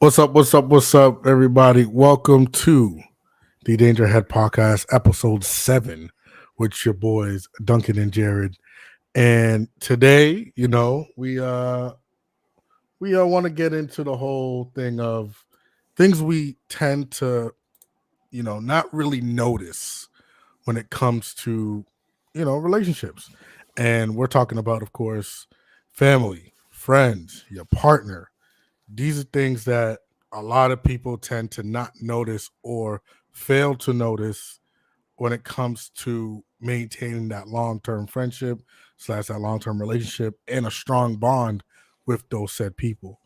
What's up? What's up? What's up, everybody? Welcome to the Danger Head Podcast, episode 7, with your boys Duncan and Jared. And today, we want to get into the whole thing of things we tend to, not really notice when it comes to, relationships. And we're talking about, of course, family, friends, your partner. These are things that a lot of people tend to not notice or fail to notice when it comes to maintaining that long-term friendship slash that long-term relationship and a strong bond with those said people.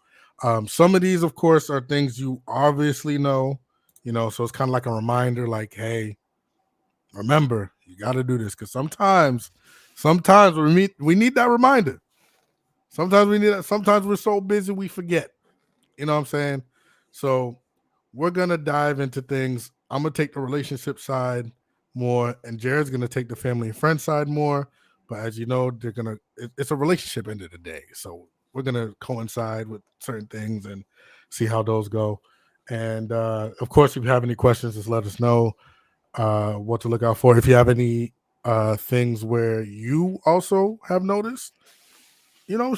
Some of these, of course, are things you obviously know, so it's kind of like a reminder, like, hey, remember, you got to do this because sometimes we need that reminder. Sometimes we need that. Sometimes we're so busy we forget. You know what I'm saying? So we're gonna dive into things. I'm gonna take the relationship side more, and Jared's gonna take the family and friend side more. But as you know, it's a relationship end of the day. So we're gonna coincide with certain things and see how those go. And of course, if you have any questions, just let us know what to look out for. If you have any things where you also have noticed, you know,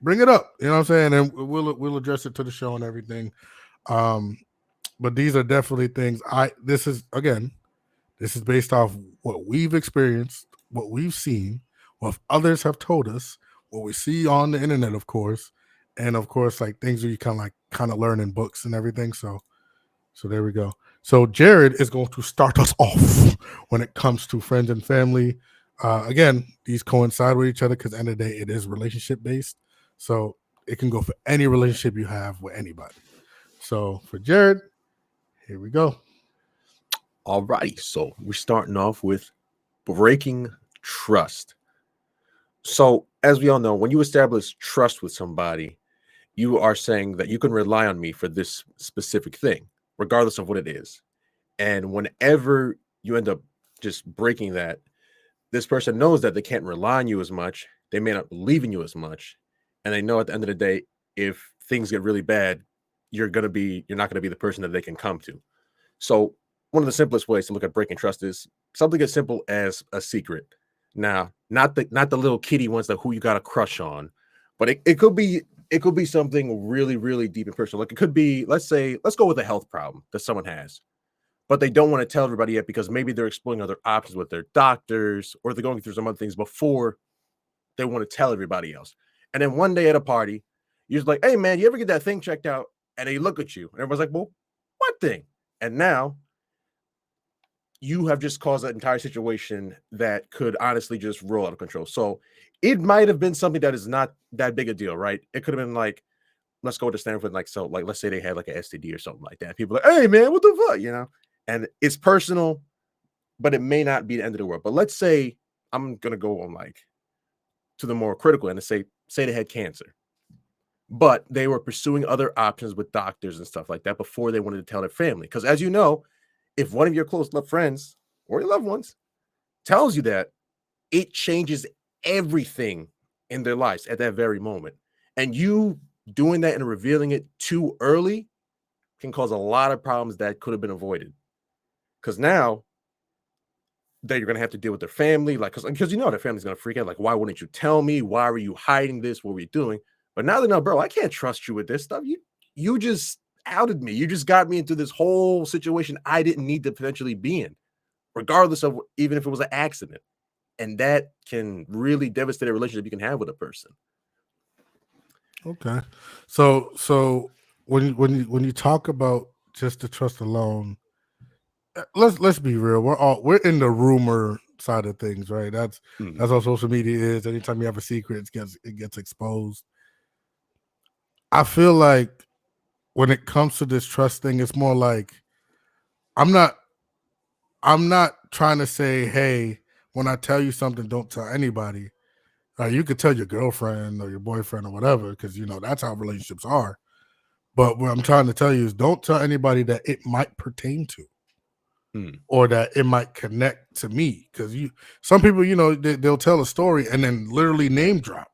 bring it up. You know what I'm saying? And we'll address it to the show and everything. Um, but these are definitely things this is based off what we've experienced, what we've seen, what others have told us, what we see on the internet, of course, and of course, like things that you kind of learn in books and everything. So there we go. So Jared is going to start us off when it comes to friends and family. Again, these coincide with each other because at the end of the day, it is relationship based. So it can go for any relationship you have with anybody. So for Jared, here we go. Alrighty, so we're starting off with breaking trust. So, as we all know, when you establish trust with somebody, you are saying that you can rely on me for this specific thing, regardless of what it is. And whenever you end up just breaking that, this person knows that they can't rely on you as much. They may not believe in you as much. And they know at the end of the day, if things get really bad, you're not gonna be the person that they can come to. So one of the simplest ways to look at breaking trust is something as simple as a secret. Now, not the little kitty ones that who you got a crush on, but it could be something really, really deep and personal. Like it could be, let's go with a health problem that someone has, but they don't want to tell everybody yet because maybe they're exploring other options with their doctors or they're going through some other things before they want to tell everybody else. And then one day at a party, you're just like, hey man, you ever get that thing checked out? And they look at you and everyone's like, well, what thing? And now you have just caused that entire situation that could honestly just roll out of control. So it might have been something that is not that big a deal, right? It could have been like, let's go to Stanford, like let's say they had like an STD or something like that. People are like, hey man, what the fuck, And it's personal, but it may not be the end of the world. But let's say I'm gonna go on like to the more critical end and say they had cancer, but they were pursuing other options with doctors and stuff like that before they wanted to tell their family. Because as you know, if one of your close loved friends or your loved ones tells you that, it changes everything in their lives at that very moment. And you doing that and revealing it too early can cause a lot of problems that could have been avoided. Because now that you're going to have to deal with their family, like, because their family's going to freak out. Like, why wouldn't you tell me? Why were you hiding this? What were you doing? But now they know, bro, I can't trust you with this stuff. You just outed me. You just got me into this whole situation I didn't need to potentially be in, regardless of even if it was an accident. And that can really devastate a relationship you can have with a person. Okay. So when you talk about just the trust alone, let's be real. We're in the rumor side of things, right? That's what social media is. Anytime you have a secret, it gets exposed. I feel like when it comes to this trust thing, it's more like I'm not I'm not trying to say, hey, when I tell you something, don't tell anybody. You could tell your girlfriend or your boyfriend or whatever, because that's how relationships are. But what I'm trying to tell you is don't tell anybody that it might pertain to. Or that it might connect to me, because some people, they'll tell a story and then literally name drop.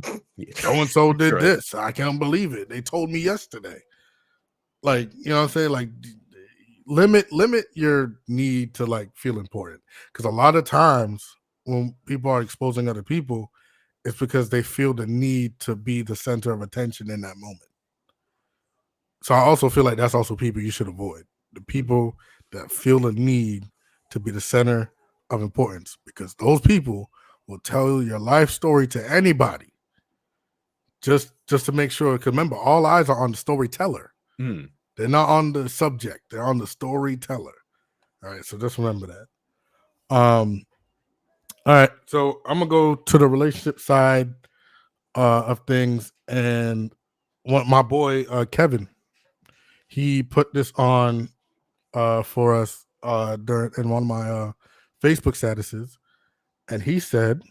So and so did Right. this. I can't believe it. They told me yesterday. Like, you know what I'm saying? Like, limit your need to like feel important, because a lot of times when people are exposing other people, it's because they feel the need to be the center of attention in that moment. So I also feel like that's also people you should avoid. The people that feel the need to be the center of importance, because those people will tell your life story to anybody just to make sure. Because remember, all eyes are on the storyteller. Mm. They're not on the subject. They're on the storyteller. All right, so just remember that. All right, so I'm gonna go to the relationship side of things, and my boy Kevin, he put this on for us during in one of my Facebook statuses, and he said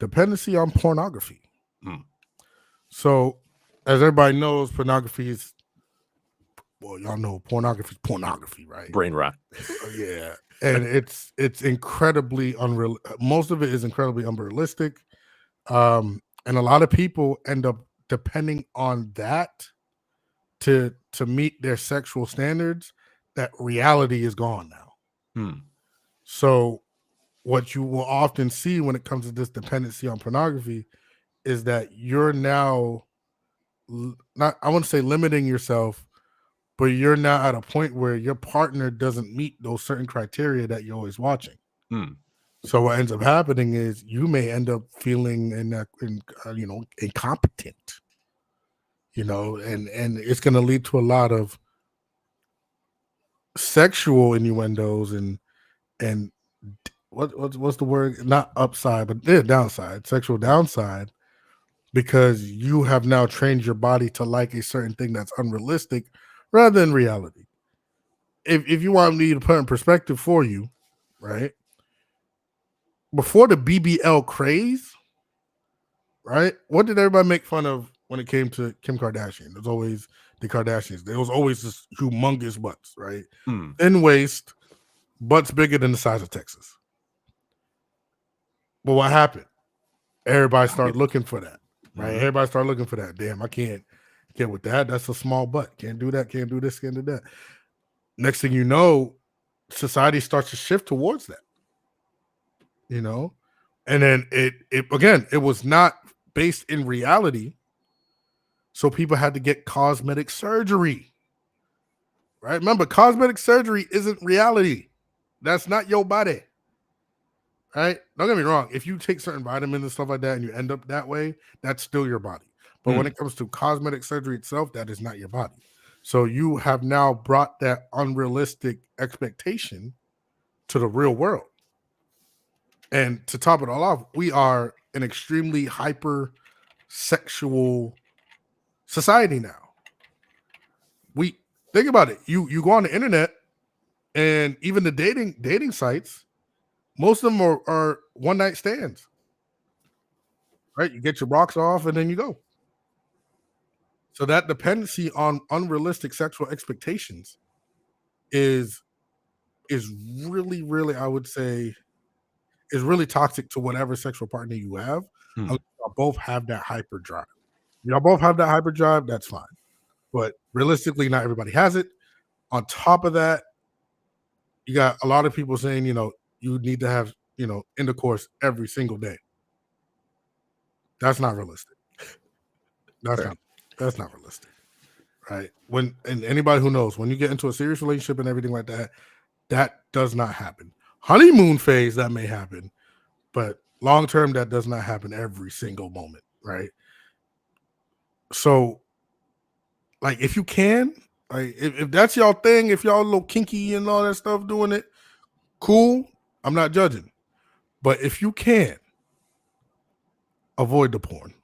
dependency on pornography. Mm. So, as everybody knows, pornography is, well, y'all know pornography is pornography, right? Brain rot. Yeah, and it's incredibly unreal. Most of it is incredibly unrealistic, and a lot of people end up depending on that to meet their sexual standards. That reality is gone now. Mm. So what you will often see when it comes to this dependency on pornography is that you're now not, I wouldn't say limiting yourself, but you're now at a point where your partner doesn't meet those certain criteria that you're always watching. Mm. So what ends up happening is you may end up feeling incompetent, and it's going to lead to a lot of sexual innuendos and what's the word? Not upside, but downside, sexual downside, because you have now trained your body to like a certain thing that's unrealistic rather than reality. If you want me to put in perspective for you, right? Before the BBL craze, right? What did everybody make fun of when it came to Kim Kardashian? There's always the Kardashians. There was always this humongous butts, right? Mm. Thin waist, butts bigger than the size of Texas. But what happened? Everybody started looking for that, right? Mm-hmm. Everybody started looking for that. Damn, I can't get with that. That's a small butt. Can't do that. Can't do this. Can't do that. Next thing you know, society starts to shift towards that, and then it was not based in reality. So people had to get cosmetic surgery, right? Remember, cosmetic surgery isn't reality. That's not your body. Right? Don't get me wrong. If you take certain vitamins and stuff like that and you end up that way, that's still your body. But when it comes to cosmetic surgery itself, that is not your body. So you have now brought that unrealistic expectation to the real world. And to top it all off, we are an extremely hyper sexual society now. We think about it. You go on the internet, and even the dating sites, most of them are one night stands. Right? You get your rocks off and then you go. So that dependency on unrealistic sexual expectations is really, really, I would say, is really toxic to whatever sexual partner you have. Mm. Y'all both have that hyperdrive. Y'all both have that hyperdrive, that's fine. But realistically, not everybody has it. On top of that, you got a lot of people saying, you need to have, intercourse every single day. That's not realistic. That's not realistic. Right? And anybody who knows, when you get into a serious relationship and everything like that, that does not happen. Honeymoon phase, that may happen, but long term, that does not happen every single moment, right? So, like, if you can, like, if that's y'all thing, if y'all a little kinky and all that stuff doing it, cool. I'm not judging, but if you can, avoid the porn.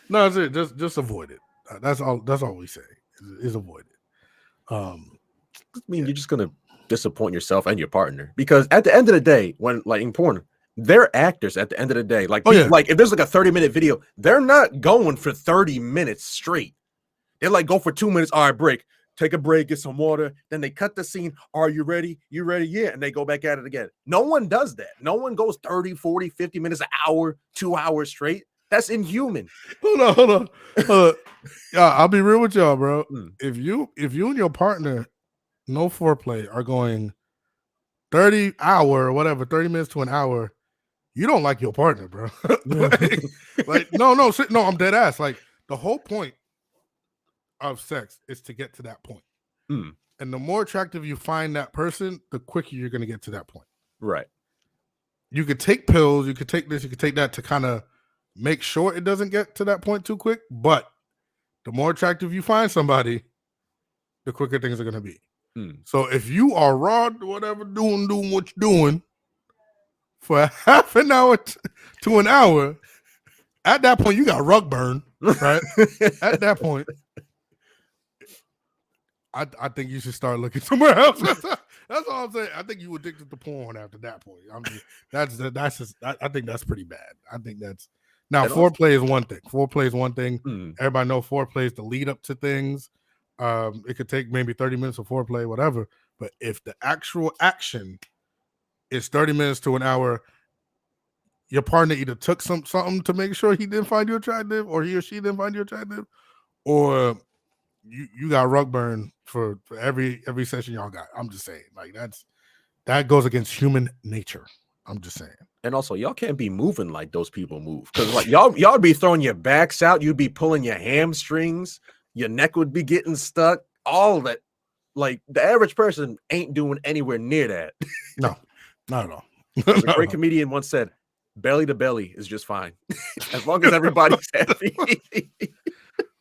No, that's it. Just avoid it. That's all. That's all we say is avoid it. I mean, you're just gonna disappoint yourself and your partner, because at the end of the day, when like in porn, they're actors. At the end of the day, like like if there's like a 30-minute video, they're not going for 30 minutes straight. They like go for 2 minutes. All right, break. take a break, get some water. Then they cut the scene. Are you ready? You ready? Yeah. And they go back at it again. No one does that. No one goes 30, 40, 50 minutes, an hour, 2 hours straight. That's inhuman. Hold on. Yeah, I'll be real with y'all, bro. Mm. If you and your partner, no foreplay, are going 30 minutes to an hour, you don't like your partner, bro. No, I'm dead ass. Like, the whole point of sex is to get to that point. Mm. And the more attractive you find that person, the quicker you're going to get to that point. Right. You could take pills, you could take this, you could take that to kind of make sure it doesn't get to that point too quick. But the more attractive you find somebody, the quicker things are going to be. Mm. So if you are raw, whatever, doing what you're doing for half an hour to an hour, at that point, you got rug burn, right? At that point, I think you should start looking somewhere else. That's all I'm saying. I think you addicted to porn after that point. I mean, I think that's pretty bad. I think that's now foreplay is one thing. Foreplay is one thing. Mm. Everybody know foreplay is the lead up to things. It could take maybe 30 minutes of foreplay, whatever. But if the actual action is 30 minutes to an hour, your partner either took something to make sure he didn't find you attractive, or he or she didn't find you attractive, or you got rug burn for every session y'all got. I'm just saying, like, that goes against human nature. I'm just saying. And also, y'all can't be moving like those people move, because like y'all be throwing your backs out, you'd be pulling your hamstrings, your neck would be getting stuck, all that. Like, the average person ain't doing anywhere near that. No, not at all. A great comedian once said, belly to belly is just fine. As long as everybody's happy.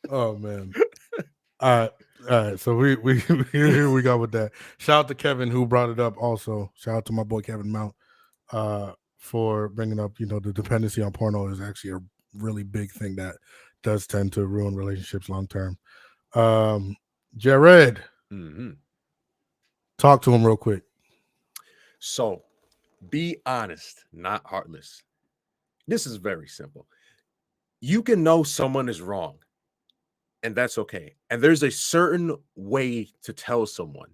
Oh man. All right. So we here we go with that. Shout out to Kevin who brought it up also. Shout out to my boy Kevin Mount for bringing up, the dependency on porno is actually a really big thing that does tend to ruin relationships long term. Jared, talk to him real quick. So, be honest, not heartless. This is very simple. You can know someone is wrong, and that's okay. And there's a certain way to tell someone.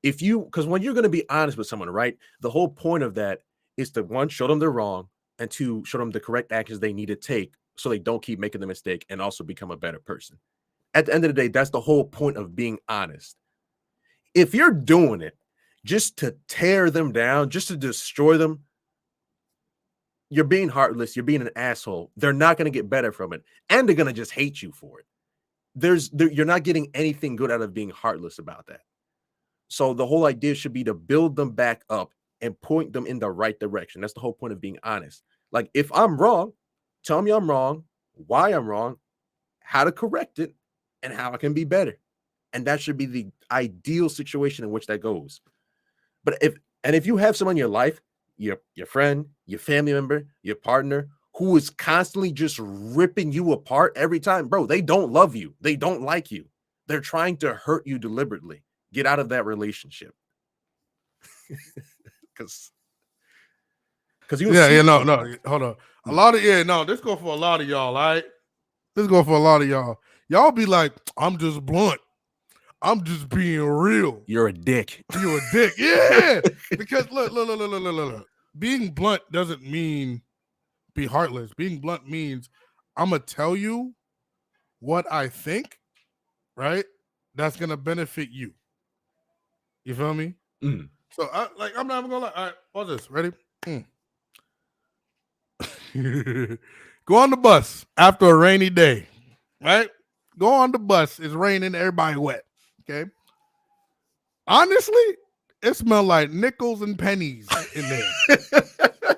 Because when you're going to be honest with someone, right, the whole point of that is to, one, show them they're wrong, and two, show them the correct actions they need to take so they don't keep making the mistake and also become a better person. At the end of the day, that's the whole point of being honest. If you're doing it just to tear them down, just to destroy them, you're being heartless, you're being an asshole. They're not going to get better from it, and they're going to just hate you for it. You're not getting anything good out of being heartless about that. So the whole idea should be to build them back up and point them in the right direction. That's the whole point of being honest. Like, if I'm wrong, tell me I'm wrong, why I'm wrong, how to correct it, and how I can be better. And that should be the ideal situation in which that goes. But if you have someone in your life, your friend, your family member, your partner, who is constantly just ripping you apart every time, bro, they don't love you. They don't like you. They're trying to hurt you deliberately. Get out of that relationship. Because you hold on. This go for a lot of y'all, all right? This go for a lot of y'all. Y'all be like, I'm just blunt. I'm just being real. You're a dick. You're a dick. Yeah. Because look. Being blunt doesn't mean be heartless. Being blunt means I'm going to tell you what I think, right? That's going to benefit you. You feel me? Mm. So I'm not even going to lie. All right, pause this. Ready? Go on the bus after a rainy day, right? Go on the bus. It's raining. Everybody wet. Okay. Honestly, it smelled like nickels and pennies in there.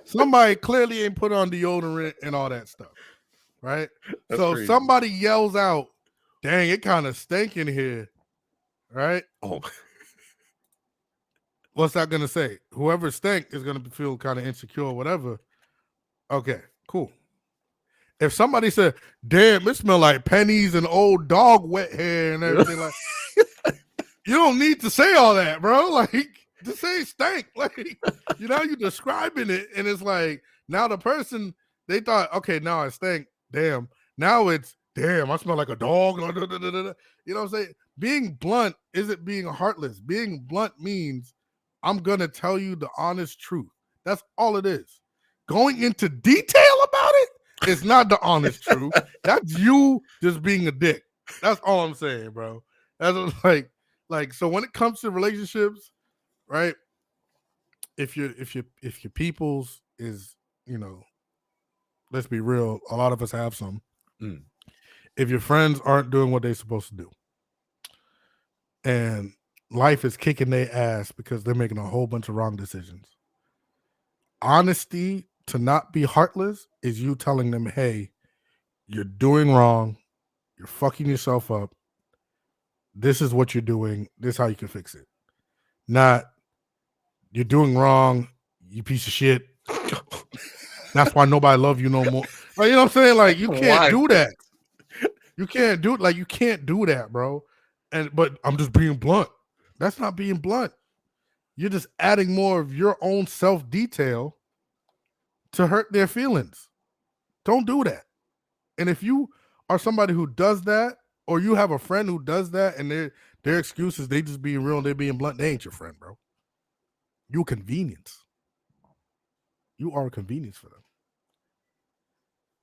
Somebody clearly ain't put on deodorant and all that stuff, right? That's so crazy. Somebody yells out, dang, it kind of stank in here, right? Oh. What's that going to say? Whoever stank is going to feel kind of insecure or whatever. Okay, cool. If somebody said, damn, it smell like pennies and old dog wet hair and everything, like, you don't need to say all that, bro. Like, just say stank. Like, you're describing it, and it's like, now the person, they thought, okay, now I stink. Damn. Now it's, damn, I smell like a dog. You know what I'm saying? Being blunt isn't being heartless. Being blunt means I'm going to tell you the honest truth. That's all it is. Going into detail about it is not the honest truth. That's you just being a dick. That's all I'm saying, bro. That's like so when it comes to relationships, right? If your people's is, let's be real, a lot of us have some. Mm. If your friends aren't doing what they're supposed to do, and life is kicking their ass because they're making a whole bunch of wrong decisions, honesty to not be heartless is you telling them, hey, you're doing wrong, you're fucking yourself up, this is what you're doing, this is how you can fix it. Not, you're doing wrong, you piece of shit, that's why nobody love you no more. Like, you know what I'm saying? Like, you can't Why? do that. You can't do it. Like, you can't do that, bro. But I'm just being blunt. That's not being blunt. You're just adding more of your own self-detail to hurt their feelings. Don't do that. And if you are somebody who does that, or you have a friend who does that, and their excuses, they just being real, they're being blunt, they ain't your friend, bro. You a convenience. You are a convenience for them.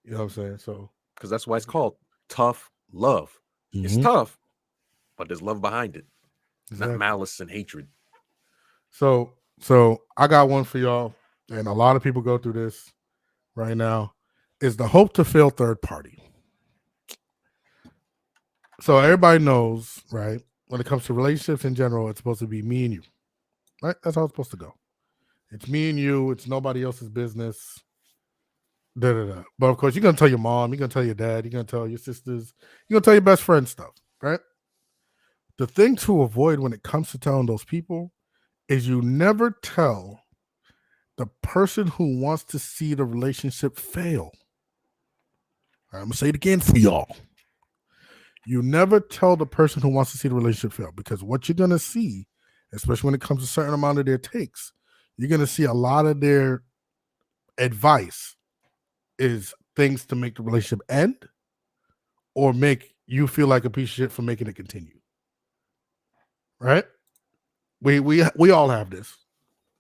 You know what I'm saying? So, Because that's why it's called tough love. It's tough, but there's love behind it, exactly. not malice and hatred. So I got one for y'all, and a lot of people go through this right now. Is the hope to fail third party. So everybody knows, right? When it comes to relationships in general, it's supposed to be me and you, right? That's how it's supposed to go. It's me and you. It's nobody else's business. Da, da, da. But of course, you're gonna tell your mom, you're gonna tell your dad, you're gonna tell your sisters, you're gonna tell your best friend stuff, right? The thing to avoid when it comes to telling those people is you never tell the person who wants to see the relationship fail. I'm gonna say it again for y'all. You never tell the person who wants to see the relationship fail, because what you're gonna see, especially when it comes to a certain amount of their takes, you're gonna see a lot of their advice is things to make the relationship end or make you feel like a piece of shit for making it continue. Right? We all have this.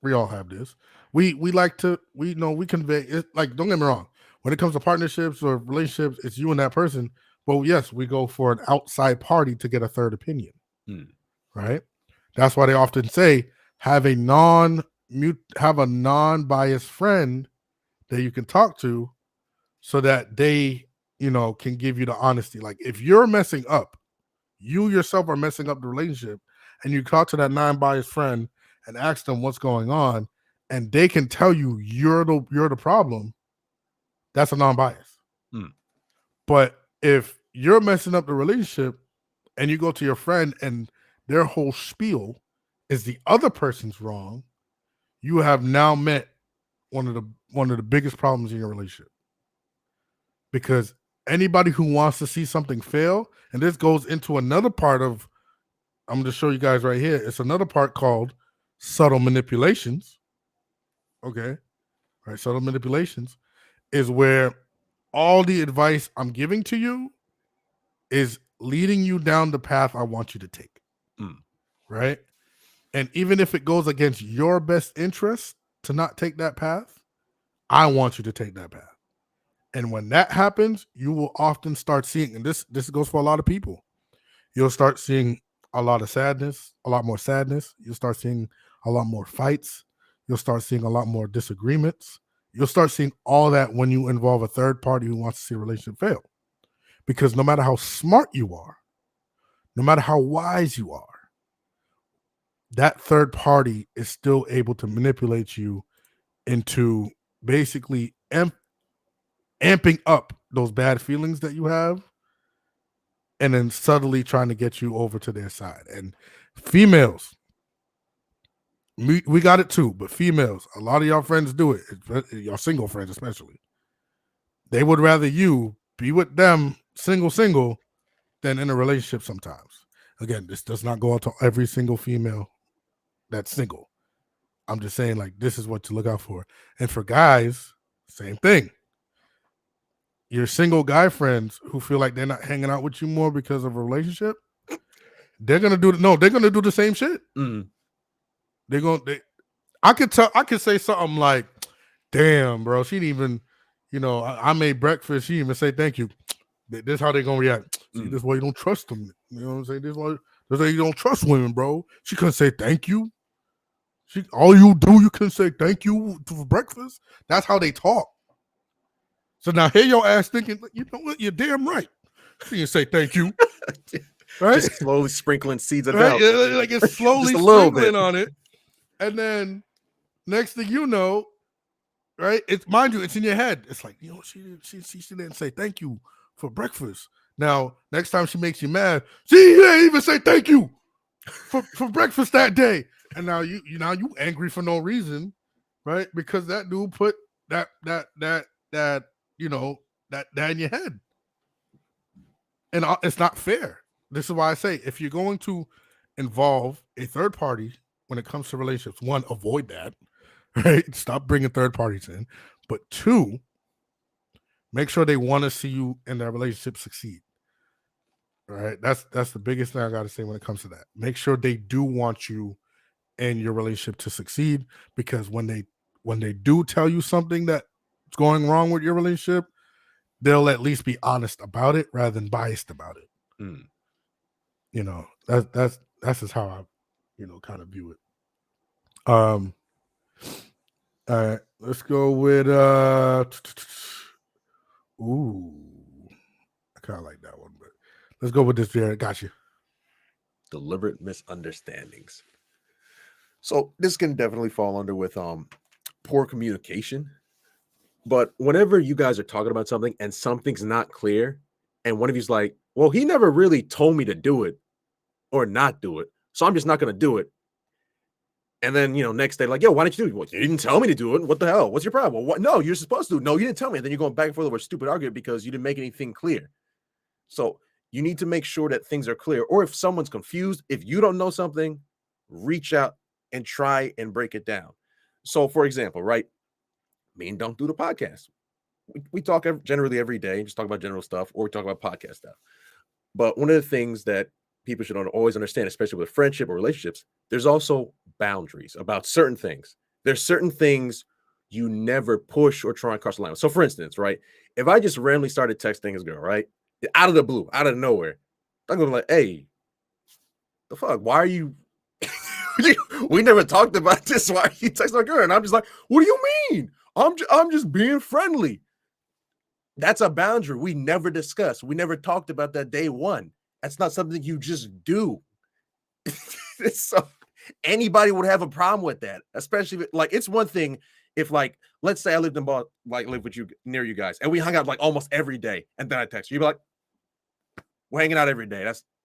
We all have this. We like to we convey it. Like, don't get me wrong, when it comes to partnerships or relationships, it's you and that person. But yes, we go for an outside party to get a third opinion. Right? That's why they often say have a non-biased friend that you can talk to, so that they can give you the honesty. Like, if you're messing up, you yourself are messing up the relationship, and you talk to that non-biased friend and ask them what's going on, and they can tell you you're the problem, that's a non-bias. But if you're messing up the relationship and you go to your friend and their whole spiel is the other person's wrong, you have now met one of the biggest problems in your relationship. Because anybody who wants to see something fail, and this goes into another part of, I'm going to show you guys right here. It's another part called subtle manipulations. Okay. All right. Subtle manipulations is where all the advice I'm giving to you is leading you down the path I want you to take. Right. And even if it goes against your best interest to not take that path, I want you to take that path. And when that happens, you will often start seeing, and this goes for a lot of people, you'll start seeing a lot of sadness, a lot more sadness. You'll start seeing a lot more fights. You'll start seeing a lot more disagreements. You'll start seeing all that when you involve a third party who wants to see a relationship fail. Because no matter how smart you are, no matter how wise you are, that third party is still able to manipulate you into basically amping up those bad feelings that you have, and then subtly trying to get you over to their side. And females, we got it too, but females, a lot of y'all friends do it, y'all single friends especially. They would rather you be with them single than in a relationship sometimes. Again, this does not go out to every single female that's single. I'm just saying, like, this is what to look out for. And for guys, same thing. Your single guy friends who feel like they're not hanging out with you more because of a relationship, they're gonna do the same shit. Mm. I could say something like, damn, bro, she didn't even, I made breakfast, she didn't even say thank you. This is how they gonna react. See, this is why you don't trust them. You know what I'm saying? This is why you don't trust women, bro. She couldn't say thank you. All you do, you can say thank you for breakfast. That's how they talk. So now here your ass thinking, you know what? You're damn right. She didn't say thank you. Right? Just slowly sprinkling seeds of right? doubt. Like it's slowly Just a little sprinkling bit. on it. And then next thing you know, right? It's mind you, it's in your head. It's like, she didn't say thank you for breakfast. Now, next time she makes you mad, she didn't even say thank you for breakfast that day. And now you angry for no reason, right? Because that dude put that in your head. And it's not fair. This is why I say, if you're going to involve a third party when it comes to relationships, one, avoid that, right? Stop bringing third parties in. But two, make sure they want to see you and their relationship succeed. All right. That's the biggest thing I got to say when it comes to that. Make sure they do want you and your relationship to succeed, because when they do tell you something that's going wrong with your relationship, they'll at least be honest about it rather than biased about it. Mm. That's just how I, kind of view it. All right, let's go with ooh, I kind of like that one, but let's go with this here. Got you. Deliberate misunderstandings. So this can definitely fall under with poor communication. But whenever you guys are talking about something and something's not clear, and one of you's like, well, he never really told me to do it or not do it, so I'm just not going to do it. And then, next day, like, yo, why didn't you do it? Well, you didn't tell me to do it. What the hell? What's your problem? Well, what? No, you're supposed to. No, you didn't tell me. And then you're going back and forth over a stupid argument because you didn't make anything clear. So you need to make sure that things are clear. Or if someone's confused, if you don't know something, reach out and try and break it down. So, for example, right, me and Dunk do the podcast. We talk generally every day, just talk about general stuff, or we talk about podcast stuff. But one of the things that people should always understand, especially with friendship or relationships, there's also boundaries about certain things. There's certain things you never push or try and cross the line. So, for instance, right, if I just randomly started texting this girl, right, out of the blue, out of nowhere, I'm going to be like, hey, the fuck, why are you... we never talked about this. Why are you texting my girl? And I'm just like, what do you mean? I'm just being friendly. That's a boundary we never discussed. We never talked about that day one. That's not something you just do. So anybody would have a problem with that, especially if, like, it's one thing if, like, let's say I lived in Boston, like, live with you near you guys, and we hung out like almost every day, and then I text you, you'd be like, we're hanging out every day.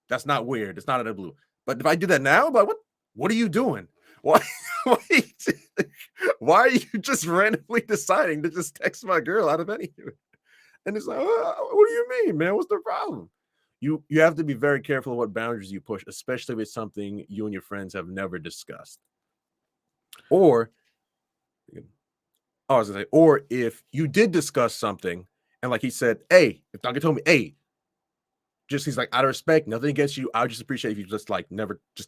That's not weird. It's not out of the blue. But if I do that now, I'm like, what are you doing? Why are you just randomly deciding to just text my girl out of anything? And it's like, what do you mean, man? What's the problem? You have to be very careful of what boundaries you push, especially if it's something you and your friends have never discussed. Or if you did discuss something, and like he said, hey, if Duncan told me, hey, he's like, out of respect, nothing against you, I would just appreciate if you just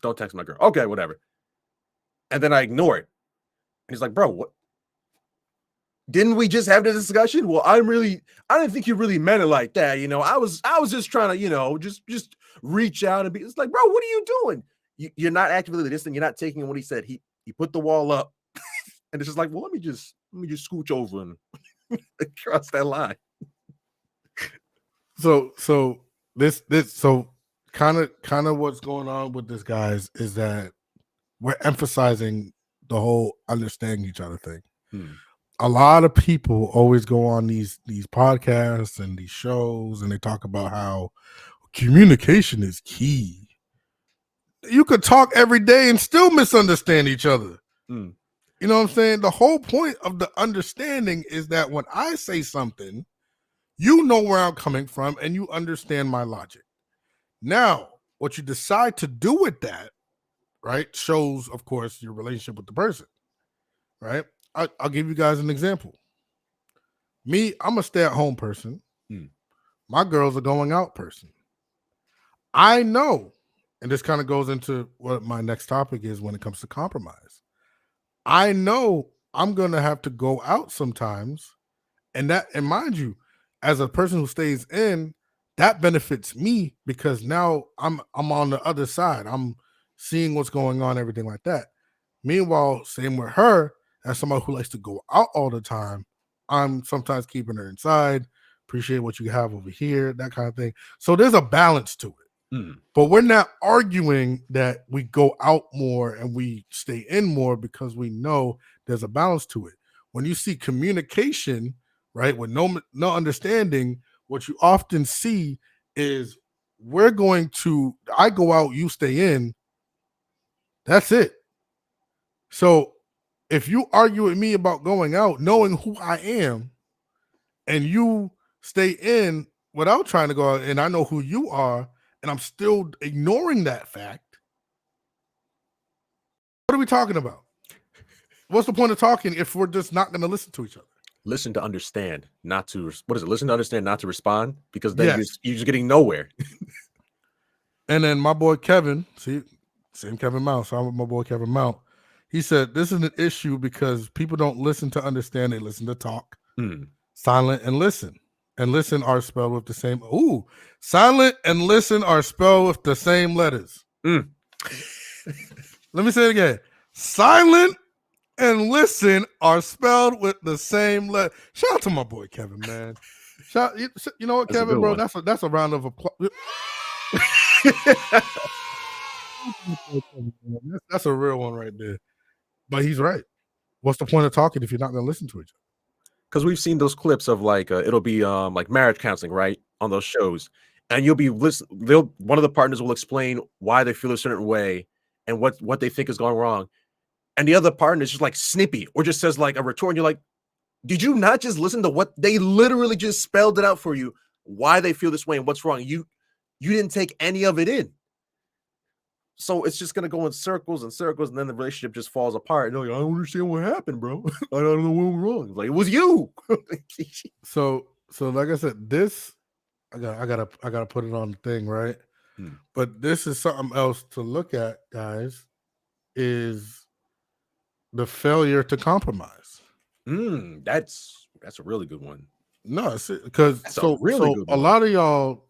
don't text my girl. Okay, whatever. And then I ignore it. And he's like, bro, what? Didn't we just have this discussion? Well, I didn't think you really meant it like that. I was just trying to, just reach out and be. It's like, bro, what are you doing? You're not actively listening. You're not taking what he said. He put the wall up, and it's just like, well, let me just scooch over and cross that line. So this kind of what's going on with this, guys, is that we're emphasizing the whole understanding each other thing. A lot of people always go on these podcasts and these shows, and they talk about how communication is key. You could talk every day and still misunderstand each other. You know what I'm saying? The whole point of the understanding is that when I say something, you know where I'm coming from and you understand my logic. Now, what you decide to do with that, right, shows, of course, your relationship with the person, right? I'll give you guys an example. Me, I'm a stay-at-home person. My girl's a going-out person. I know and this kind of goes into what my next topic is when it comes to compromise. I know I'm gonna have to go out sometimes, and mind you, as a person who stays in, that benefits me because now I'm on the other side. I'm seeing what's going on, everything like that. Meanwhile, same with her, as somebody who likes to go out all the time, I'm sometimes keeping her inside, appreciate what you have over here, that kind of thing. So there's a balance to it. Mm. But we're not arguing that we go out more and we stay in more because we know there's a balance to it. When you see communication, right, with no understanding, what you often see is I go out, you stay in. That's it. So if you argue with me about going out, knowing who I am, and you stay in without trying to go out, and I know who you are, and I'm still ignoring that fact, what are we talking about? What's the point of talking if we're just not going to listen to each other? Listen to understand, not to what is it? Listen to understand, not to respond, because then Yes. you're just getting nowhere. And then my boy Kevin, see, same Kevin Mount. So I'm with my boy Kevin Mount. He said this is an issue because people don't listen to understand; they listen to talk. Mm. Silent and listen. And listen are spelled with the same. Ooh, silent and listen are spelled with the same letters. Mm. Let me say it again. Silent and listen are spelled with the same letter. Shout out to my boy Kevin, man. You know what, That's Kevin, bro? That's a round of applause. That's a real one right there. But he's right. What's the point of talking if you're not going to listen to each other? Because we've seen those clips of like it'll be like marriage counseling, right, on those shows, and you'll be one of the partners will explain why they feel a certain way and what they think is going wrong, and the other partner is just like snippy or just says like a retort, and you're like, did you not just listen to what they literally just spelled it out for you, why they feel this way and what's wrong? You didn't take any of it in. So it's just gonna go in circles and circles, and then the relationship just falls apart. And you're like, I don't understand what happened, bro. I don't know what went wrong. Like, it was you. So like I said, this I gotta put it on the thing, right? Hmm. But this is something else to look at, guys, is the failure to compromise. That's a really good one. No, because a lot of y'all,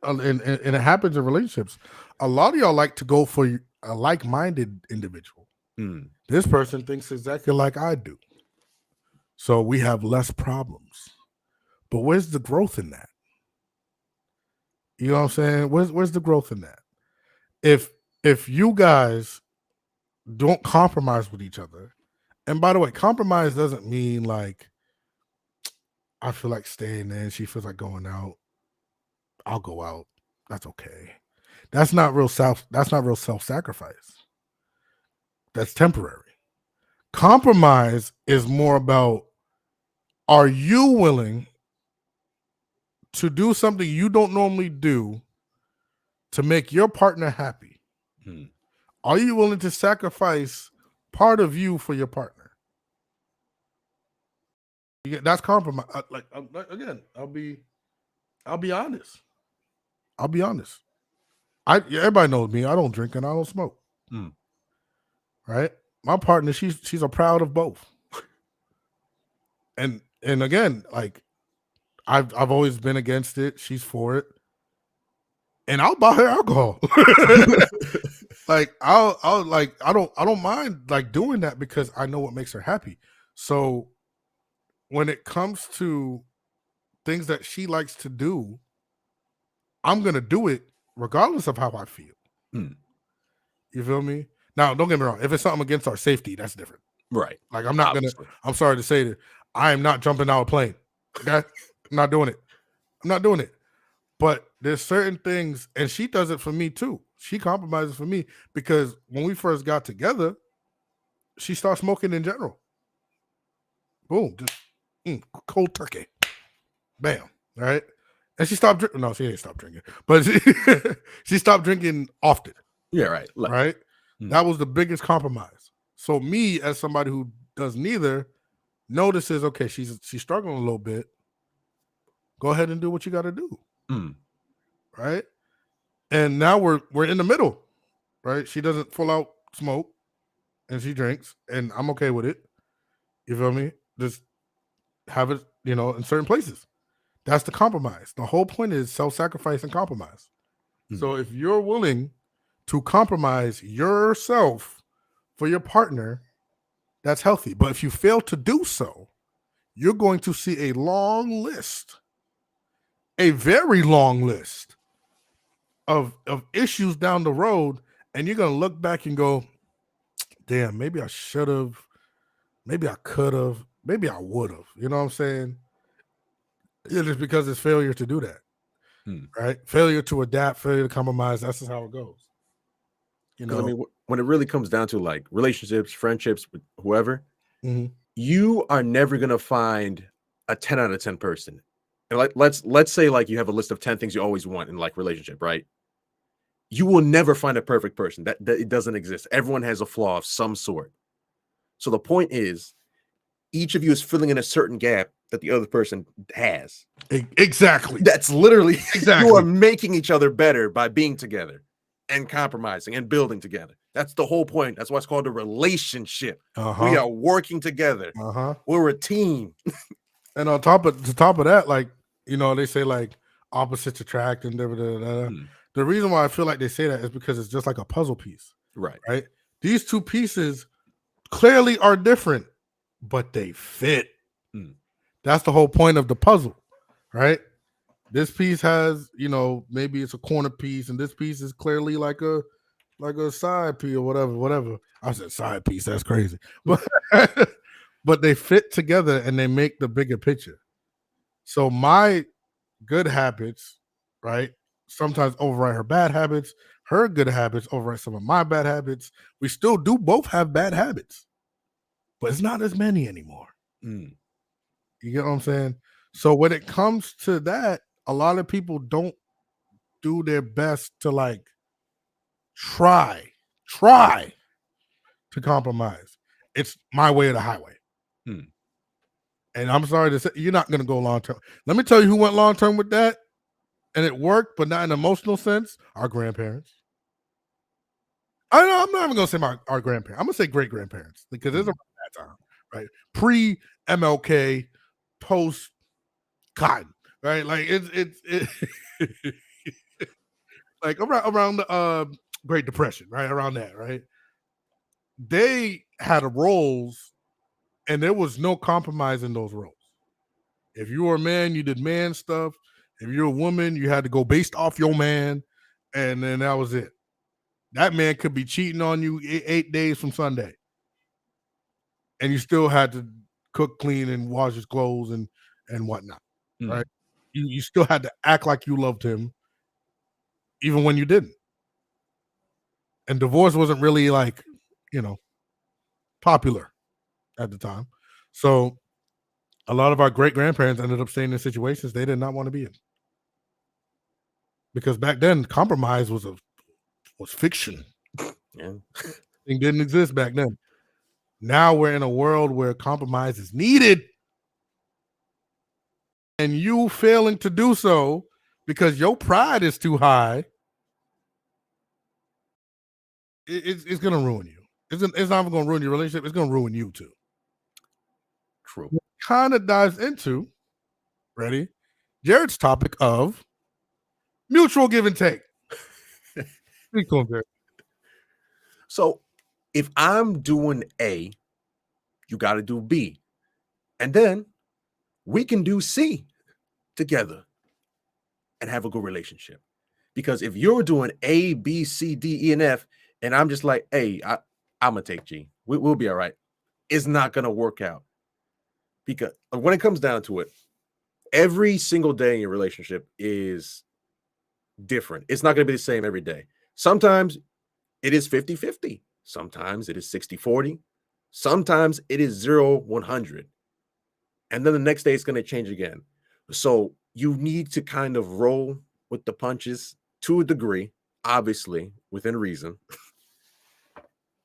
and it happens in relationships. A lot of y'all like to go for a like-minded individual. This person thinks exactly like I do, so we have less problems. But where's the growth in that? You know what I'm saying? Where's the growth in that? If you guys don't compromise with each other, and by the way, compromise doesn't mean like I feel like staying in, she feels like going out, I'll go out. That's okay. That's not real self-sacrifice. That's temporary. Compromise is more about, are you willing to do something you don't normally do to make your partner happy? Are you willing to sacrifice part of you for your partner? That's compromise. Again, I'll be honest. I'll be honest. Everybody knows me. I don't drink and I don't smoke. Right? My partner, she's a proud of both. And again, like I've always been against it. She's for it. And I'll buy her alcohol. Like I'll like I don't mind like doing that because I know what makes her happy. So when it comes to things that she likes to do, I'm gonna do it regardless of how I feel. You feel me? Now, don't get me wrong. If it's something against our safety, that's different. Right. Like I'm not gonna. I'm sorry to say that I am not jumping out of a plane. Okay, I'm not doing it. I'm not doing it. But there's certain things, and she does it for me too. She compromises for me because when we first got together, she started smoking in general. Boom, just cold turkey. Bam. Right? And she stopped drinking. No, she ain't stopped drinking. But she stopped drinking often. Yeah, right. Right? That was the biggest compromise. So me, as somebody who does neither, notices, okay, she's struggling a little bit. Go ahead and do what you got to do. Right? And now we're in the middle. right? She doesn't full out smoke and she drinks, and I'm okay with it. You feel me? Just have it, in certain places. That's the compromise. The whole point is self-sacrifice and compromise. So if you're willing to compromise yourself for your partner, that's healthy. But if you fail to do so, you're going to see a long list, a very long list of issues down the road, and you're going to look back and go, damn, maybe I should have, maybe I could have, maybe I would have. You know what I'm saying? It's just because it's failure to do that, right? Failure to adapt, failure to compromise. That's just how it goes. Because I mean, when it really comes down to like relationships, friendships, with whoever, you are never gonna find a 10 out of 10 person. And like let's say like you have a list of 10 things you always want in like relationship, right? You will never find a perfect person. That it doesn't exist. Everyone has a flaw of some sort. So the point is, each of you is filling in a certain gap that the other person has. Exactly. That's literally exactly. You are making each other better by being together and compromising and building together. That's the whole point. That's why it's called a relationship. We are working together. We're a team. And on top of that, like, they say like opposites attract and the reason why I feel like they say that is because it's just like a puzzle piece. Right. These two pieces clearly are different, but they fit. That's the whole point of the puzzle, right? This piece has, maybe it's a corner piece, and this piece is clearly like a side piece or whatever. I said side piece, that's crazy. But they fit together and they make the bigger picture. So my good habits, right, sometimes override her bad habits. Her good habits override some of my bad habits. We still do both have bad habits, but it's not as many anymore. You get what I'm saying? So when it comes to that, a lot of people don't do their best to like try to compromise. It's my way or the highway. And I'm sorry to say, you're not going to go long term. Let me tell you who went long term with that, and it worked, but not in an emotional sense. Our grandparents. I know I'm not even going to say our grandparents. I'm going to say great grandparents because it's around that time, right? Pre MLK, post Cotton, right? Like it's like around the Great Depression, right? Around that, right? They had roles, and there was no compromise in those roles. If you were a man, you did man stuff. If you're a woman, you had to go based off your man, and then that was it. That man could be cheating on you 8 days from Sunday, and you still had to cook, clean, and wash his clothes and whatnot, right? You still had to act like you loved him, even when you didn't. And divorce wasn't really like, popular at the time. So a lot of our great grandparents ended up staying in situations they did not want to be in. Because back then, compromise was fiction. Yeah. It didn't exist back then. Now we're in a world where compromise is needed. And you failing to do so because your pride is too high, it's going to ruin you. It's not even going to ruin your relationship. It's going to ruin you too. True. It kind of dives into, ready, Jared's topic of mutual give and take. So if I'm doing A, you got to do B. And then we can do C together and have a good relationship. Because if you're doing A, B, C, D, E, and F, and I'm just like, hey, I'm going to take G. We'll be all right. It's not going to work out. Because when it comes down to it, every single day in your relationship is different. It's not going to be the same every day. Sometimes it is 50-50. Sometimes it is 60-40. Sometimes it is 0-100. And then the next day it's going to change again. So you need to kind of roll with the punches to a degree, obviously within reason.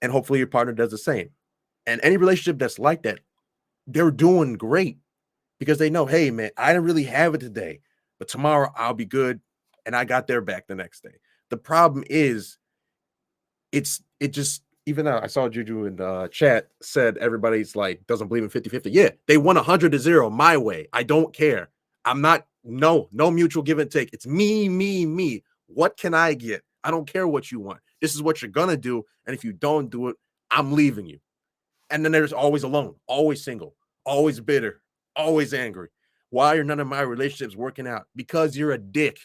And hopefully your partner does the same. And any relationship that's like that, they're doing great because they know, hey, man, I didn't really have it today, but tomorrow I'll be good. And I got their back the next day. The problem is it just, even I saw Juju in the chat said everybody's like doesn't believe in 50-50. Yeah, they won 100-0 my way. I don't care. I'm not, no mutual give and take. It's me. What can I get? I don't care what you want. This is what you're gonna do. And if you don't do it, I'm leaving you. And then there's always alone, always single, always bitter, always angry. Why are none of my relationships working out? Because you're a dick.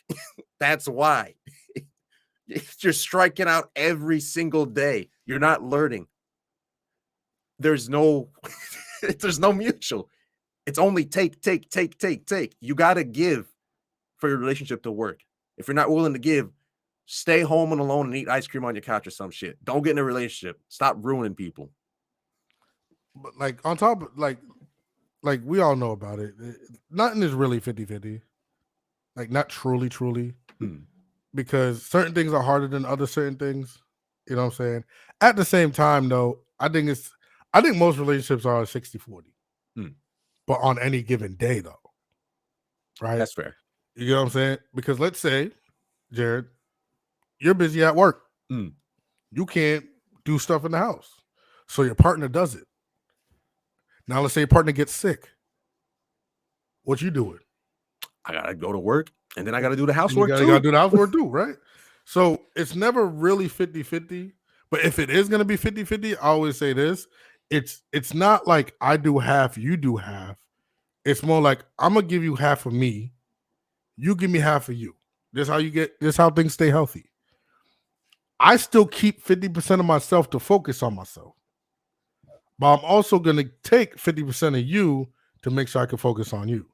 That's why. You're striking out every single day. You're not learning. There's no there's no mutual. It's only take. You got to give for your relationship to work. If you're not willing to give, stay home and alone and eat ice cream on your couch or some shit. Don't get in a relationship. Stop ruining people. But like on top of like we all know about it. Nothing is really 50-50. Like not truly. Because certain things are harder than other certain things. You know what I'm saying? At the same time, though, I think most relationships are 60-40. But on any given day, though. Right? That's fair. You know what I'm saying? Because let's say, Jared, you're busy at work. You can't do stuff in the house. So your partner does it. Now let's say your partner gets sick. What you doing? I gotta go to work and then I gotta do the housework too. You gotta do the housework too, right? So it's never really 50-50. But if it is gonna be 50-50, I always say this. It's not like I do half, you do half. It's more like I'm gonna give you half of me, you give me half of you. This how things stay healthy. I still keep 50% of myself to focus on myself. But I'm also gonna take 50% of you to make sure I can focus on you.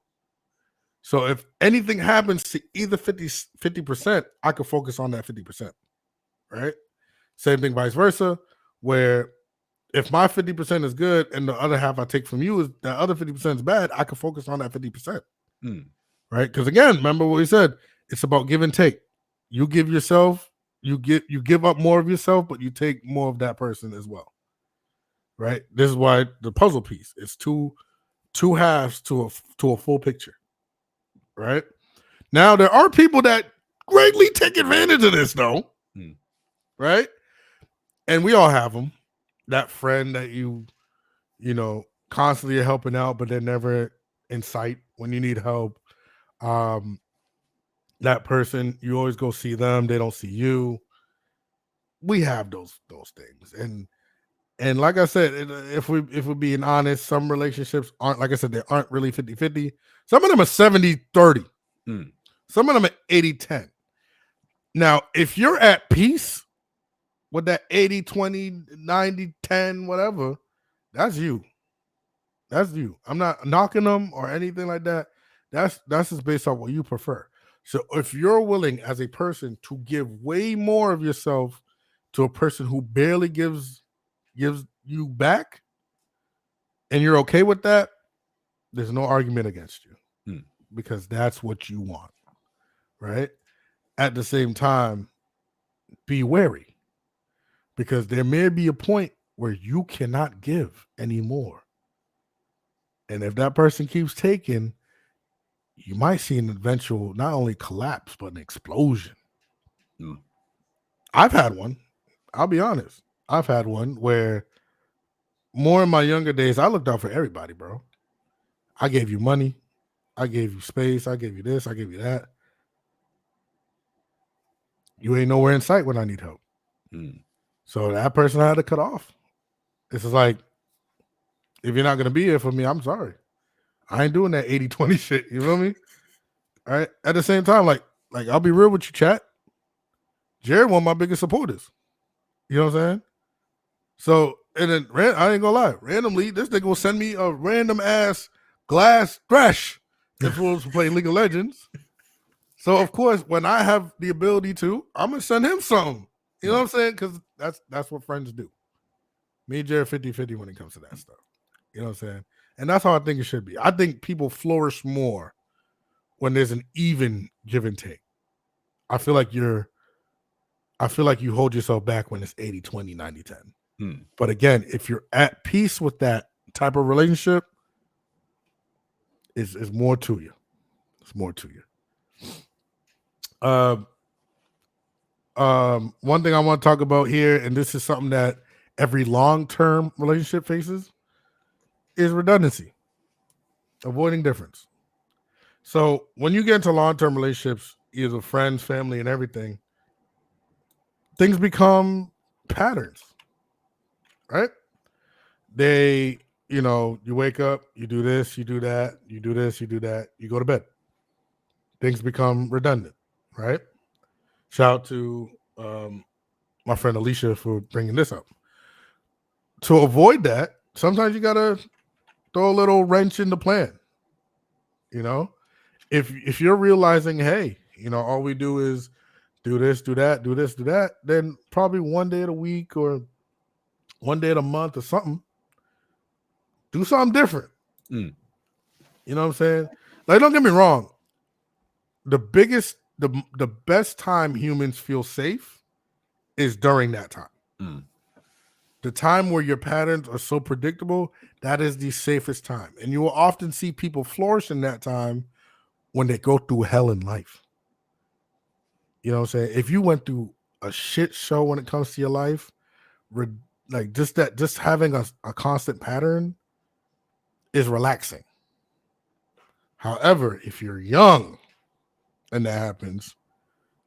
So if anything happens to either 50%, I can focus on that 50%, right? Same thing vice versa, where if my 50% is good and the other half I take from you is the other 50% is bad, I can focus on that 50%, right? Because again, remember what we said, it's about give and take. You give yourself, you give up more of yourself, but you take more of that person as well, right? This is why the puzzle piece is two halves to a full picture. Right now, there are people that greatly take advantage of this, though. Right, and we all have them. That friend that you constantly are helping out, but they're never in sight when you need help. That person you always go see them; they don't see you. We have those things, and like I said, if we're being honest, some relationships aren't, like I said, they aren't really 50-50. Some of them are 70-30. Some of them are 80-10. Now, if you're at peace with that 80-20, 90-10, whatever, that's you. That's you. I'm not knocking them or anything like that. That's just based on what you prefer. So if you're willing as a person to give way more of yourself to a person who barely gives you back, and you're okay with that, there's no argument against you, because that's what you want, right? At the same time, be wary, because there may be a point where you cannot give anymore, and if that person keeps taking, you might see an eventual not only collapse but an explosion. I've had one. I'll be honest. I've had one where, more in my younger days, I looked out for everybody, bro. I gave you money. I gave you space. I gave you this. I gave you that. You ain't nowhere in sight when I need help. So that person I had to cut off. It's just like, if you're not going to be here for me, I'm sorry. I ain't doing that 80-20 shit. You feel me? All right. At the same time, like I'll be real with you, chat. Jared, one of my biggest supporters. You know what I'm saying? So, and then I ain't gonna lie, randomly, this nigga will send me a random ass glass thresh if we was playing League of Legends. So of course, when I have the ability to, I'm gonna send him something. You know what I'm saying? Because that's what friends do. Me and Jared 50-50 when it comes to that stuff. You know what I'm saying? And that's how I think it should be. I think people flourish more when there's an even give and take. I feel like you hold yourself back when it's 80-20, 90-10. But again, if you're at peace with that type of relationship, it's more to you. It's more to you. One thing I want to talk about here, and this is something that every long-term relationship faces, is redundancy, avoiding difference. So when you get into long-term relationships, either friends, family, and everything, things become patterns, right? They, you wake up, you do this, you do that, you do this, you do that, you go to bed. Things become redundant, right? Shout out to my friend Alicia for bringing this up. To avoid that, sometimes you gotta throw a little wrench in the plan. You know, if you're realizing, hey, all we do is do this, do that, do this, do that, then probably one day of the week or one day of the month or something, do something different. Mm. You know what I'm saying? Like, don't get me wrong. The best time humans feel safe is during that time. Mm. The time where your patterns are so predictable, that is the safest time. And you will often see people flourish in that time when they go through hell in life. You know what I'm saying? If you went through a shit show when it comes to your life, like just having a constant pattern is relaxing. However, if you're young and that happens,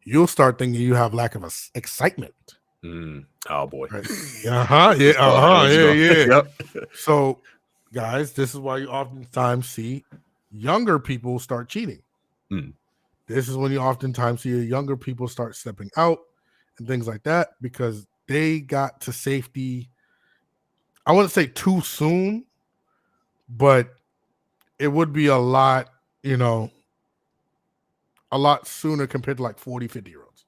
you'll start thinking you have lack of excitement. Mm. Oh boy. Right? Yeah. Yeah. Yep. So, guys, this is why you oftentimes see younger people start cheating. Mm. This is when you oftentimes see younger people start stepping out and things like that because they got to safety. I wouldn't say too soon, but it would be a lot sooner compared to like 40, 50-year-olds.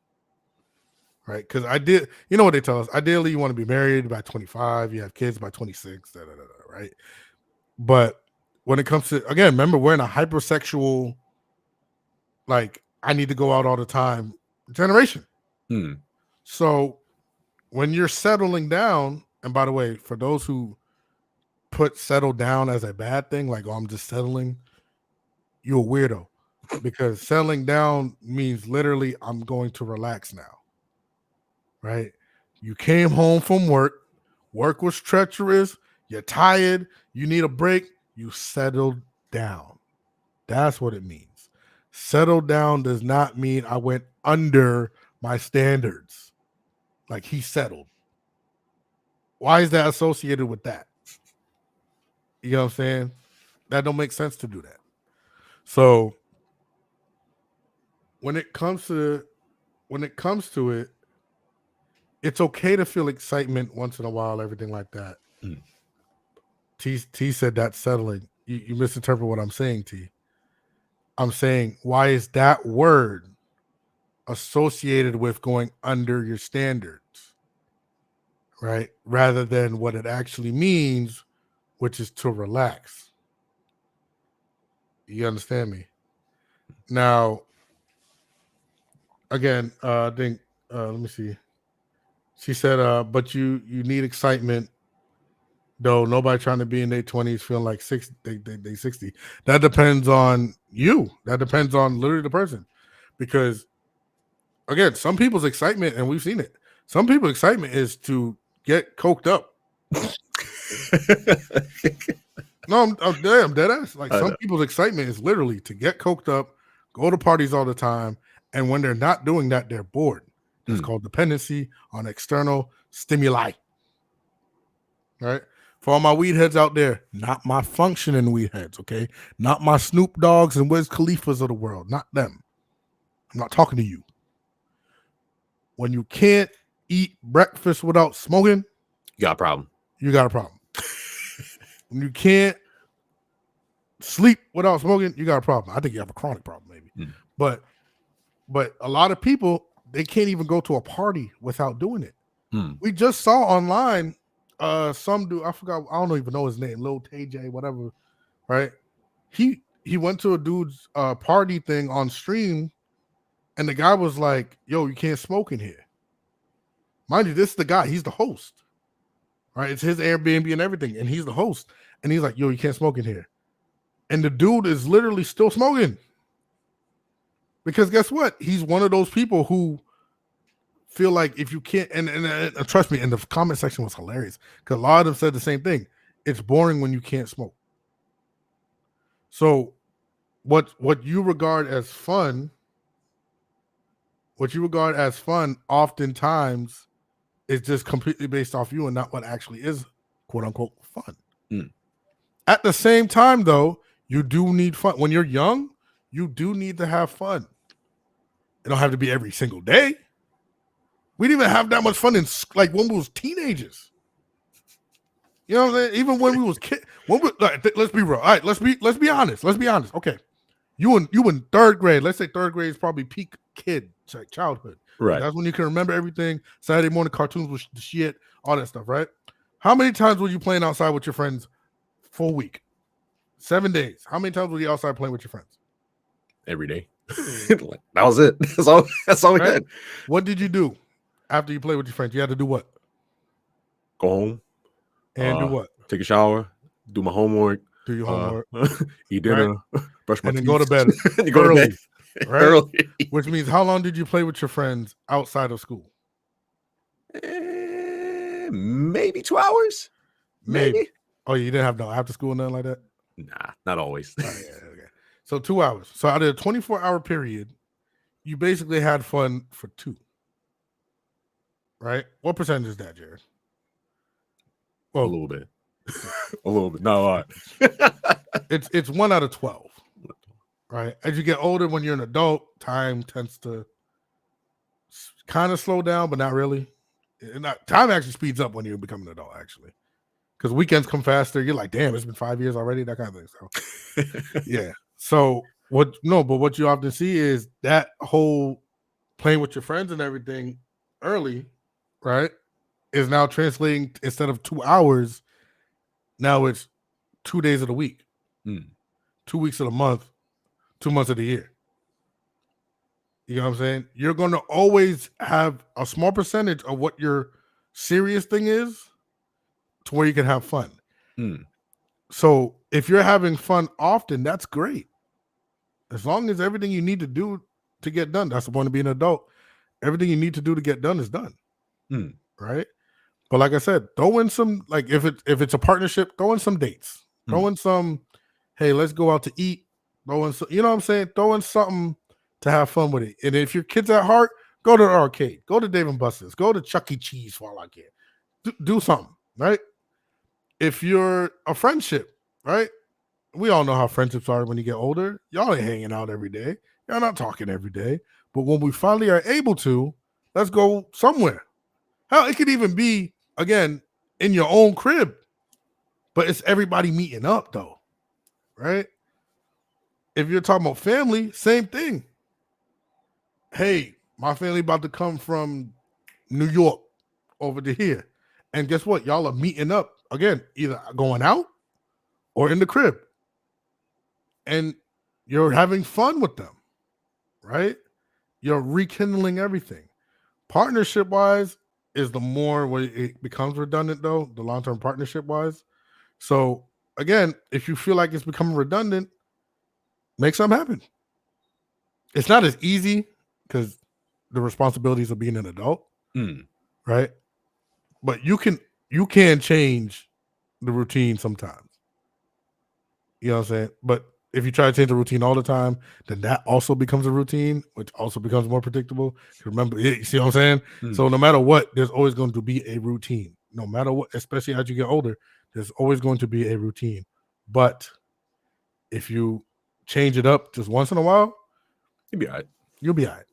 Right? Because you know what they tell us? Ideally, you want to be married by 25, you have kids by 26, right? But when it comes to, again, remember, we're in a hypersexual, like, I need to go out all the time generation. Hmm. So when you're settling down, and by the way, for those who put settle down as a bad thing, like, oh, I'm just settling, you're a weirdo. Because settling down means literally I'm going to relax now. Right? You came home from work was treacherous, you're tired, you need a break, you settled down. That's what it means. Settle down does not mean I went under my standards. Like, he settled. Why is that associated with that? You know what I'm saying? That don't make sense to do that. So when it comes to it, it's okay to feel excitement once in a while, everything like that. Mm. T said that's settling. You misinterpret what I'm saying, T. I'm saying, why is that word associated with going under your standards, right? Rather than what it actually means, which is to relax. You understand me? Now, again, I think, let me see. She said, but you need excitement, though. Nobody trying to be in their 20s feeling like 60, they 60. That depends on you. That depends on literally the person. Because, again, some people's excitement, and we've seen it, some people's excitement is to get coked up. No, I'm dead ass. Like, some people's excitement is literally to get coked up, go to parties all the time, and when they're not doing that, they're bored. That's called dependency on external stimuli. Right? For all my weed heads out there, not my functioning weed heads, okay? Not my Snoop Dogs and Wiz Khalifas of the world, not them. I'm not talking to you. When you can't eat breakfast without smoking, you got a problem. You got a problem. When you can't sleep without smoking, you got a problem. I think you have a chronic problem, maybe. Mm. But a lot of people, they can't even go to a party without doing it. Mm. We just saw online some dude, I forgot, I don't even know his name, Lil TJ, whatever, right? He went to a dude's party thing on stream, and the guy was like, yo, you can't smoke in here. Mind you, this is the guy, he's the host. Right, it's his Airbnb and everything, and he's the host. And he's like, yo, you can't smoke in here. And the dude is literally still smoking. Because guess what? He's one of those people who feel like if you can't, and trust me, and the comment section was hilarious because a lot of them said the same thing. It's boring when you can't smoke. So what you regard as fun, oftentimes is just completely based off you and not what actually is quote unquote fun. At the same time, though, you do need fun. When you're young, you do need to have fun. It don't have to be every single day. We didn't even have that much fun in like when we was teenagers. You know what I'm saying? Even when we was kids. Let's be real. All right, let's be honest. Okay, you in third grade. Let's say third grade is probably peak childhood. Right. That's when you can remember everything. Saturday morning cartoons with the shit, all that stuff. Right? How many times were you playing outside with your friends for a week? 7 days. How many times were you outside playing with your friends? Every day. That was it. That's all we had. What did you do after you played with your friends? You had to do what? Go home. And do what? Take a shower. Do my homework. Do your homework. Eat dinner. Right? Brush my teeth. And then go to bed you go early. To bed. Right? Early. Which means how long did you play with your friends outside of school? Maybe 2 hours. Maybe. Oh, you didn't have no after school, nothing like that? Nah, not always. Oh, yeah, okay. So 2 hours. So out of a 24-hour period, you basically had fun for 2. Right? What percentage is that, Jared? Well, a little bit. A little bit. Not a lot. It's 1 out of 12. Right? As you get older, when you're an adult, time tends to kind of slow down, but not really. Time actually speeds up when you become an adult, actually. Because weekends come faster. You're like, damn, it's been 5 years already, that kind of thing. So yeah. So but what you often see is that whole playing with your friends and everything early, right, is now translating instead of 2 hours, now it's 2 days of the week, 2 weeks of the month, 2 months of the year. You know what I'm saying? You're going to always have a small percentage of what your serious thing is to where you can have fun. So if you're having fun often, that's great. As long as everything you need to do to get done, that's the point of being an adult. Everything you need to do to get done is done. Right? But like I said, throw in some, like if it's a partnership, throw in some dates. Throw in some, hey, let's go out to eat. Throw in some, you know what I'm saying? Throw in something to have fun with it. And if your kid's at heart, go to the arcade. Go to Dave & Buster's. Go to Chuck E. Cheese while I can. Do something, right? If you're a friendship, right? We all know how friendships are when you get older. Y'all ain't hanging out every day. Y'all not talking every day. But when we finally are able to, let's go somewhere. Hell, it could even be, again, in your own crib. But it's everybody meeting up, though. Right? If you're talking about family, same thing. Hey, my family about to come from New York over to here. And guess what? Y'all are meeting up, again, either going out or in the crib. And you're having fun with them, right? You're rekindling everything. Partnership-wise is the more where it becomes redundant, though, the long-term partnership-wise. So, again, if you feel like it's becoming redundant, make something happen. It's not as easy because the responsibilities of being an adult, right? But you can change the routine sometimes. You know what I'm saying? But if you try to change the routine all the time, then that also becomes a routine, which also becomes more predictable. Remember, you see what I'm saying? So no matter what, there's always going to be a routine. No matter what, especially as you get older, there's always going to be a routine. But if you change it up just once in a while, you'll be all right. You'll be all right.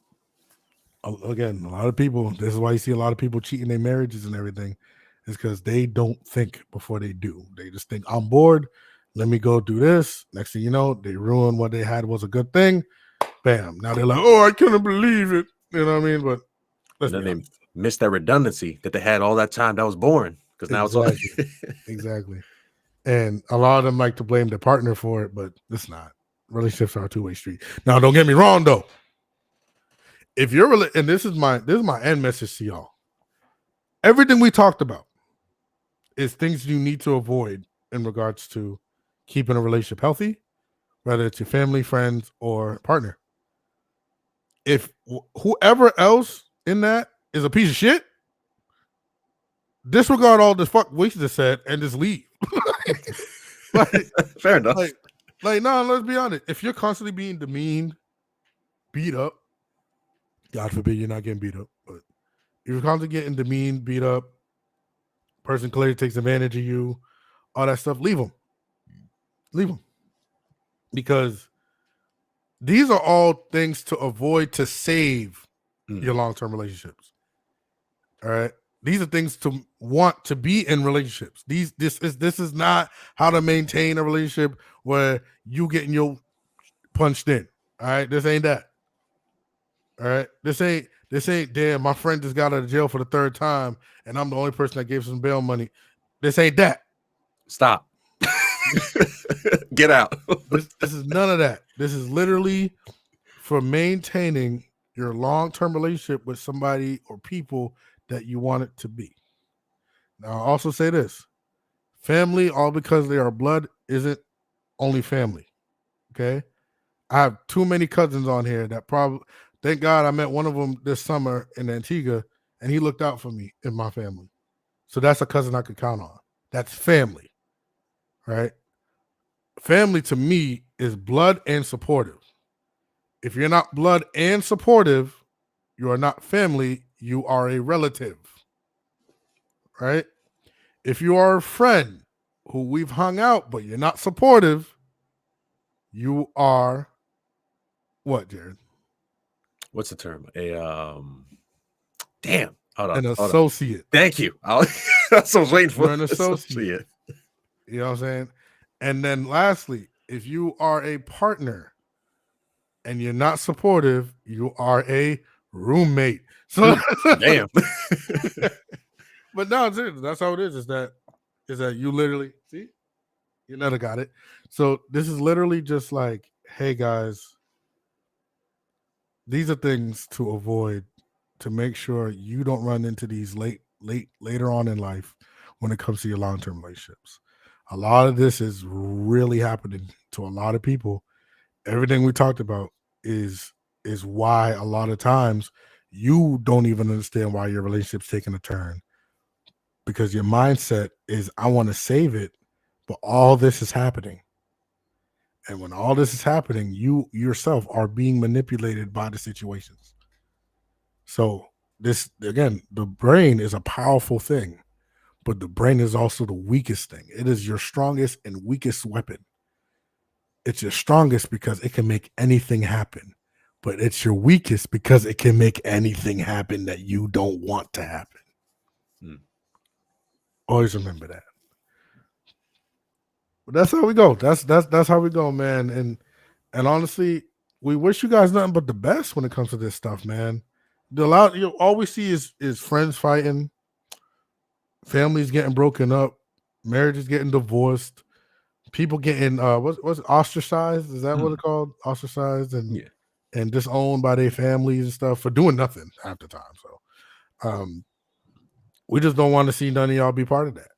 Again, a lot of people, this is why you see a lot of people cheating their marriages and everything, is because they don't think before they do. They just think, I'm bored. Let me go do this. Next thing you know, they ruin what they had was a good thing. Bam. Now they're like, oh, I couldn't believe it. You know what I mean? But then they missed that redundancy that they had all that time. That was boring. Because now it's all exactly. And a lot of them like to blame their partner for it, but it's not. Relationships are a two-way street. Now, don't get me wrong, though. If you're and this is my end message to y'all. Everything we talked about is things you need to avoid in regards to keeping a relationship healthy, whether it's your family, friends, or partner. If whoever else in that is a piece of shit, disregard all the fuck we just said and just leave. Fair enough. No, let's be honest. If you're constantly being demeaned, beat up, God forbid you're not getting beat up, but if you're constantly getting demeaned, beat up, person clearly takes advantage of you, all that stuff, leave them. Leave them. Because these are all things to avoid to save your long-term relationships. All right. These are things to want to be in relationships. This is not how to maintain a relationship where you getting your punched in. All right. This ain't that. All right. This ain't damn, my friend just got out of jail for the third time and I'm the only person that gave some bail money. This ain't that. Stop. Get out. This is none of that. This is literally for maintaining your long-term relationship with somebody or people that you want it to be. Now, I'll also say this. Family, all because they are blood, isn't only family. Okay? I have too many cousins on here that probably, thank God I met one of them this summer in Antigua, and he looked out for me in my family. So that's a cousin I could count on. That's family. Right? Family to me is blood and supportive. If you're not blood and supportive, you are not family, you are a relative. Right? If you are a friend who we've hung out, but you're not supportive, you are what, Jared? What's the term? Damn. Hold on. An associate. Thank you. That's what I was waiting for. You're an associate. You know what I'm saying? And then lastly, if you are a partner and you're not supportive, you are a roommate. So damn. But no, that's how it is. Is that you literally see? You never got it. So this is literally just like, hey guys, these are things to avoid to make sure you don't run into these later on in life when it comes to your long-term relationships. A lot of this is really happening to a lot of people. Everything we talked about is why a lot of times you don't even understand why your relationship's taking a turn. Because your mindset is, I want to save it, but all this is happening. And when all this is happening, you yourself are being manipulated by the situations. So this, again, the brain is a powerful thing, but the brain is also the weakest thing. It is your strongest and weakest weapon. It's your strongest because it can make anything happen, but it's your weakest because it can make anything happen that you don't want to happen. Always remember that. But that's how we go. That's how we go, man. And honestly, we wish you guys nothing but the best when it comes to this stuff, man. All we see is friends fighting, families getting broken up, marriages getting divorced, people getting what's ostracized? Is that what it's called? Ostracized and disowned by their families and stuff for doing nothing half the time. So we just don't want to see none of y'all be part of that.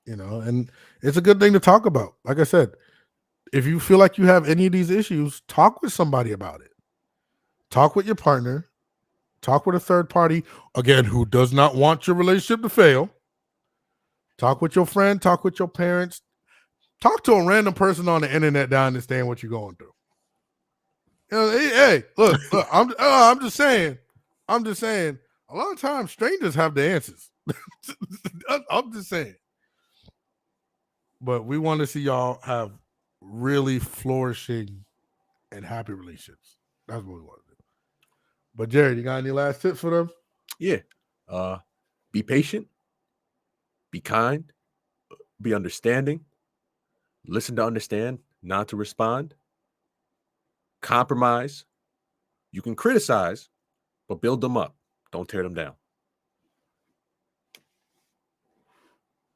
You know, and it's a good thing to talk about. Like I said, if you feel like you have any of these issues, talk with somebody about it. Talk with your partner. Talk with a third party, again, who does not want your relationship to fail. Talk with your friend. Talk with your parents. Talk to a random person on the internet to understand what you're going through. You know, hey, look, I'm just saying. A lot of times, strangers have the answers. I'm just saying. But we want to see y'all have really flourishing and happy relationships. That's what we want to do. But Jared, you got any last tips for them? Yeah. Be patient. Be kind. Be understanding. Listen to understand, not to respond. Compromise. You can criticize, but build them up. Don't tear them down.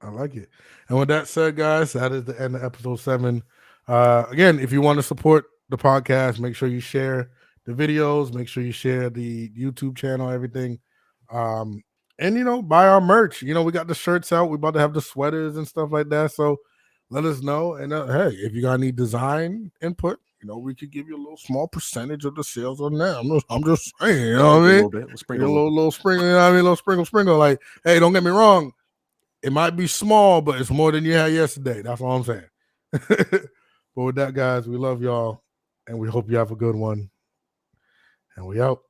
I like it. And with that said, guys, that is the end of episode 7. Again, if you want to support the podcast, make sure you share the videos, make sure you share the YouTube channel, everything. And, buy our merch. We got the shirts out. We're about to have the sweaters and stuff like that. So let us know. And hey, if you got any design input, we could give you a little small percentage of the sales on that. I'm just saying, you know Sprinkle what I a mean? little bit. We'll sprinkle a little bit. Little sprinkle, you know what I mean? Little sprinkle. Like, hey, don't get me wrong. It might be small, but it's more than you had yesterday. That's all I'm saying. But with that, guys, we love y'all, and we hope you have a good one. And we out.